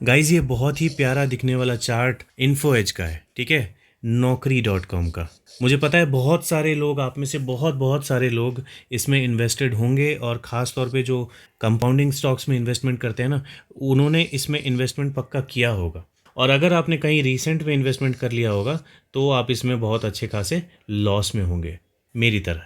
Guys ये बहुत ही प्यारा दिखने वाला चार्ट इन्फो एज का है, ठीक है, Naukri.com का। मुझे पता है बहुत सारे लोग, आप में से बहुत बहुत सारे लोग इसमें इन्वेस्टेड होंगे, और ख़ास तौर पे जो कंपाउंडिंग स्टॉक्स में इन्वेस्टमेंट करते हैं ना, उन्होंने इसमें इन्वेस्टमेंट पक्का किया होगा। और अगर आपने कहीं रिसेंट में इन्वेस्टमेंट कर लिया होगा तो आप इसमें बहुत अच्छे खासे लॉस में होंगे, मेरी तरह।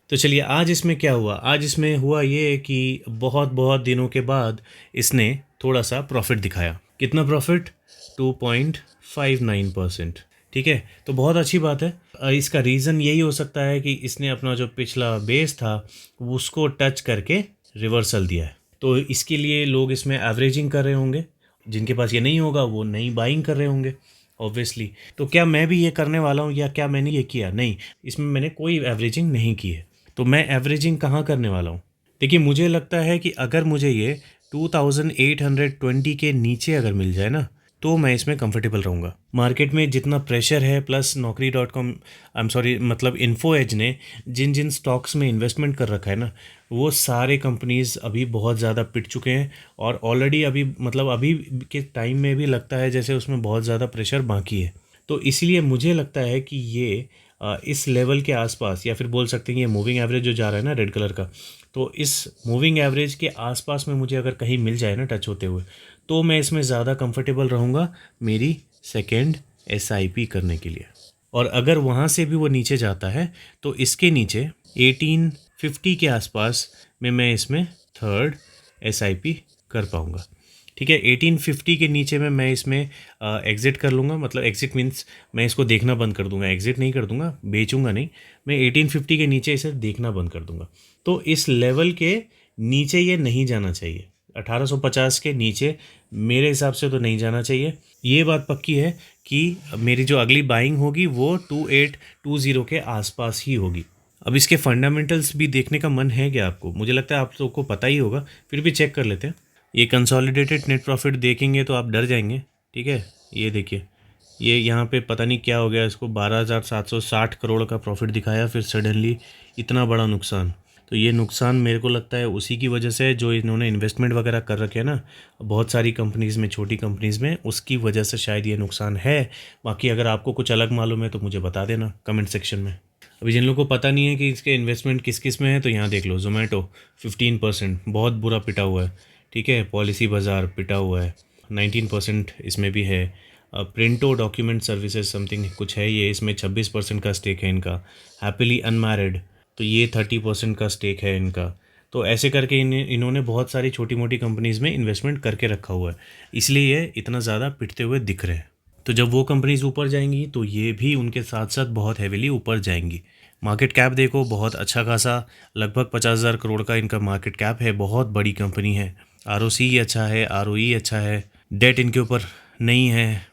तो चलिए, आज इसमें क्या हुआ। आज इसमें हुआ ये कि बहुत बहुत दिनों के बाद इसने थोड़ा सा प्रॉफिट दिखाया। कितना प्रॉफिट? 2.59%। ठीक है, तो बहुत अच्छी बात है। इसका रीज़न यही हो सकता है कि इसने अपना जो पिछला बेस था उसको टच करके रिवर्सल दिया है, तो इसके लिए लोग इसमें एवरेजिंग कर रहे होंगे। जिनके पास ये नहीं होगा वो नई बाइंग कर रहे होंगे ऑब्वियसली। तो क्या मैं भी ये करने वाला हूँ या क्या मैंने ये किया? नहीं, इसमें मैंने कोई एवरेजिंग नहीं की है। तो मैं एवरेजिंग कहाँ करने वाला हूँ? देखिए, मुझे लगता है कि अगर मुझे ये 2820 के नीचे अगर मिल जाए ना, तो मैं इसमें कंफर्टेबल रहूँगा। मार्केट में जितना प्रेशर है, plus Naukri.com, I am sorry, मतलब इन्फो एज ने जिन जिन स्टॉक्स में इन्वेस्टमेंट कर रखा है ना, वो सारे कंपनीज़ अभी बहुत ज़्यादा पिट चुके हैं। और ऑलरेडी अभी, मतलब अभी के टाइम में भी लगता है जैसे उसमें बहुत ज़्यादा प्रेशर बाकी है। तो इसलिए मुझे लगता है कि ये इस लेवल के आसपास, या फिर बोल सकते हैं ये मूविंग एवरेज जो जा रहा है ना रेड कलर का, तो इस मूविंग एवरेज के आसपास में मुझे अगर कहीं मिल जाए ना टच होते हुए, तो मैं इसमें ज़्यादा कंफर्टेबल रहूँगा मेरी सेकेंड एसआईपी करने के लिए। और अगर वहाँ से भी वो नीचे जाता है तो इसके नीचे 1850 के आसपास में मैं इसमें थर्ड एसआईपी कर पाऊँगा। ठीक है, 1850 के नीचे में मैं इसमें एग्ज़िट कर लूँगा। मतलब एग्ज़िट मीन्स मैं इसको देखना बंद कर दूँगा, एग्ज़िट नहीं कर दूँगा, बेचूँगा नहीं। मैं 1850 के नीचे इसे देखना बंद कर दूँगा। तो इस लेवल के नीचे ये नहीं जाना चाहिए। 1850 के नीचे मेरे हिसाब से तो नहीं जाना चाहिए। ये बात पक्की है कि मेरी जो अगली बाइंग होगी वो 2820 के आसपास ही होगी। अब इसके फंडामेंटल्स भी देखने का मन है क्या आपको? मुझे लगता है आप लोग को पता ही होगा, फिर भी चेक कर लेते हैं। ये कंसोलिडेटेड नेट प्रॉफिट देखेंगे तो आप डर जाएंगे। ठीक है, ये देखिए, ये यहाँ पे पता नहीं क्या हो गया, इसको 12,760 करोड़ का प्रॉफिट दिखाया, फिर सडनली इतना बड़ा नुकसान। तो ये नुकसान मेरे को लगता है उसी की वजह से, जो इन्होंने इन्वेस्टमेंट वगैरह कर रखे हैं ना बहुत सारी कंपनीज़ में, छोटी कंपनीज़ में, उसकी वजह से शायद ये नुकसान है। बाकी अगर आपको कुछ अलग मालूम है तो मुझे बता देना कमेंट सेक्शन में। अभी जिन लोगों को पता नहीं है कि इसके इन्वेस्टमेंट किस किस में है, तो यहाँ देख लो, जोमेटो 15% बहुत बुरा पिटा हुआ है। ठीक है, पॉलिसी बाज़ार पिटा हुआ है, 19% इसमें भी है। प्रिंटो डॉक्यूमेंट सर्विसेज समथिंग कुछ है, ये इसमें 26% का स्टेक है इनका। हैप्पीली अनमैरिड, तो ये 30% का स्टेक है इनका। तो ऐसे करके इन्होंने बहुत सारी छोटी मोटी कंपनीज़ में इन्वेस्टमेंट करके रखा हुआ है, इसलिए ये इतना ज़्यादा पिटते हुए दिख रहे हैं। तो जब वो कंपनीज़ ऊपर जाएंगी तो ये भी उनके साथ साथ बहुत हैविली ऊपर जाएंगी। मार्केट कैप देखो, बहुत अच्छा खासा, लगभग 50,000 करोड़ का इनका मार्केट कैप है, बहुत बड़ी कंपनी है। आरओसी अच्छा है, आरओई अच्छा है, डेट इनके ऊपर नहीं है।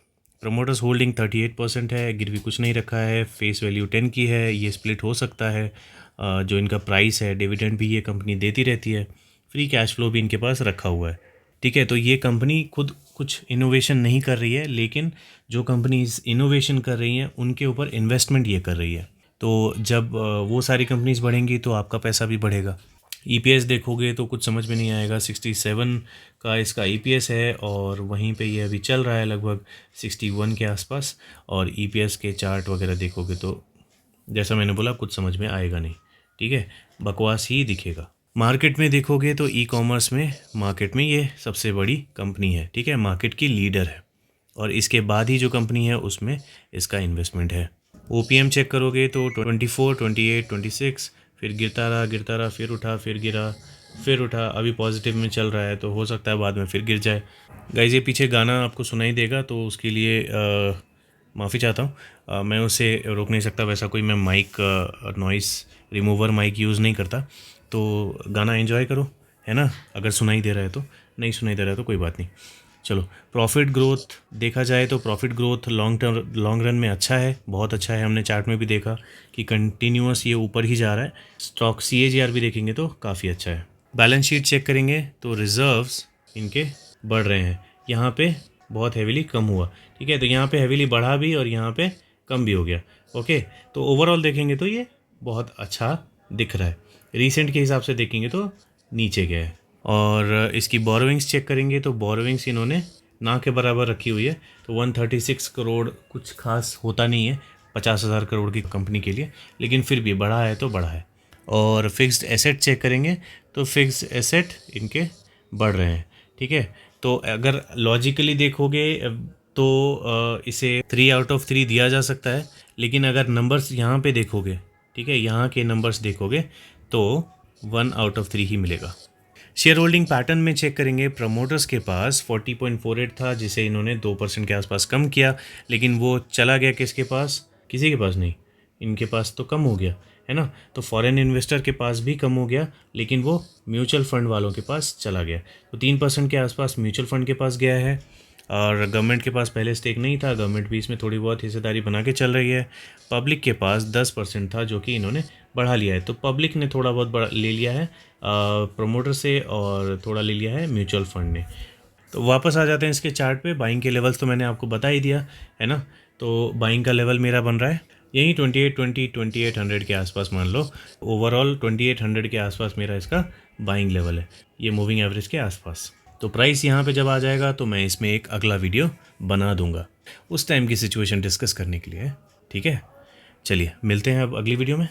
प्रमोटर्स होल्डिंग 38% है, गिरवी कुछ नहीं रखा है, फेस वैल्यू 10 की है, ये स्प्लिट हो सकता है। जो इनका प्राइस है, डिविडेंड भी ये कंपनी देती रहती है, फ्री कैश फ्लो भी इनके पास रखा हुआ है। ठीक है, तो ये कंपनी खुद कुछ इनोवेशन नहीं कर रही है, लेकिन जो कंपनीज इनोवेशन कर रही हैं उनके ऊपर इन्वेस्टमेंट ये कर रही है। तो जब वो सारी कंपनीज बढ़ेंगी तो आपका पैसा भी बढ़ेगा। ईपीएस देखोगे तो कुछ समझ में नहीं आएगा, 67 का इसका ईपीएस है, और वहीं पे ये अभी चल रहा है लगभग 61 के आसपास। और ईपीएस के चार्ट वगैरह देखोगे तो जैसा मैंने बोला कुछ समझ में आएगा नहीं। ठीक है, बकवास ही दिखेगा। मार्केट में देखोगे तो ई कॉमर्स में, मार्केट में ये सबसे बड़ी कंपनी है। ठीक है, मार्केट की लीडर है, और इसके बाद ही जो कंपनी है उसमें इसका इन्वेस्टमेंट है। ओपीएम चेक करोगे तो 24, 28, 26, फिर गिरता रहा, फिर उठा, फिर गिरा, फिर उठा, अभी पॉजिटिव में चल रहा है, तो हो सकता है बाद में फिर गिर जाए। गाइस, ये पीछे गाना आपको सुनाई देगा तो उसके लिए माफ़ी चाहता हूँ। मैं उसे रोक नहीं सकता, वैसा कोई मैं mic noise remover mic use नहीं करता। तो गाना एंजॉय करो, है ना? अगर सुनाई दे रहा है तो, नहीं सुनाई दे रहा है तो कोई बात नहीं। चलो, प्रॉफिट ग्रोथ देखा जाए तो प्रॉफिट ग्रोथ लॉन्ग रन में अच्छा है, बहुत अच्छा है। हमने चार्ट में भी देखा कि कंटिन्यूअस ये ऊपर ही जा रहा है। स्टॉक सीएजीआर भी देखेंगे तो काफ़ी अच्छा है। बैलेंस शीट चेक करेंगे तो रिजर्व्स इनके बढ़ रहे हैं, यहाँ पे बहुत हैविली कम हुआ। ठीक है, तो यहाँ पे हैविली बढ़ा भी और यहाँ पे कम भी हो गया। ओके, तो ओवरऑल देखेंगे तो ये बहुत अच्छा दिख रहा है। रीसेंट के हिसाब से देखेंगे तो नीचे गया है। और इसकी बोरोविंग्स चेक करेंगे तो बोरोविंग्स इन्होंने ना के बराबर रखी हुई है, तो 136 करोड़ कुछ खास होता नहीं है 50,000 करोड़ की कंपनी के लिए, लेकिन फिर भी बढ़ा है तो बढ़ा है। और फिक्स्ड एसेट चेक करेंगे तो फिक्स्ड एसेट इनके बढ़ रहे हैं, ठीक है। तो अगर लॉजिकली देखोगे तो इसे 3/3 दिया जा सकता है, लेकिन अगर नंबर्स यहाँ पे देखोगे, ठीक है, यहाँ के नंबर्स देखोगे तो 1/3 ही मिलेगा। शेयर होल्डिंग पैटर्न में चेक करेंगे, प्रमोटर्स के पास 40.48 था, जिसे इन्होंने 2% के आसपास कम किया, लेकिन वो चला गया किसके पास, किसी के पास नहीं, इनके पास तो कम हो गया है ना। तो फॉरेन इन्वेस्टर के पास भी कम हो गया, लेकिन वो म्यूचुअल फंड वालों के पास चला गया। तो 3% के आसपास म्यूचुअल फंड के पास गया है, और गवर्नमेंट के पास पहले स्टेक नहीं था, गवर्नमेंट भी इसमें थोड़ी बहुत हिस्सेदारी बना के चल रही है। पब्लिक के पास 10% था, जो कि इन्होंने बढ़ा लिया है। तो पब्लिक ने थोड़ा बहुत ले लिया है प्रमोटर से, और थोड़ा ले लिया है म्यूचुअल फंड ने। तो वापस आ जाते हैं इसके चार्ट पे। बाइंग के लेवल्स तो मैंने आपको बता ही दिया है ना। तो बाइंग का लेवल मेरा बन रहा है यही 2800 के आसपास, मान लो ओवरऑल 2800 के आसपास मेरा इसका बाइंग लेवल है, ये मूविंग एवरेज के आसपास। तो प्राइस यहाँ पे जब आ जाएगा तो मैं इसमें एक अगला वीडियो बना दूंगा उस टाइम की सिचुएशन डिस्कस करने के लिए, ठीक है। चलिए मिलते हैं अब अगली वीडियो में।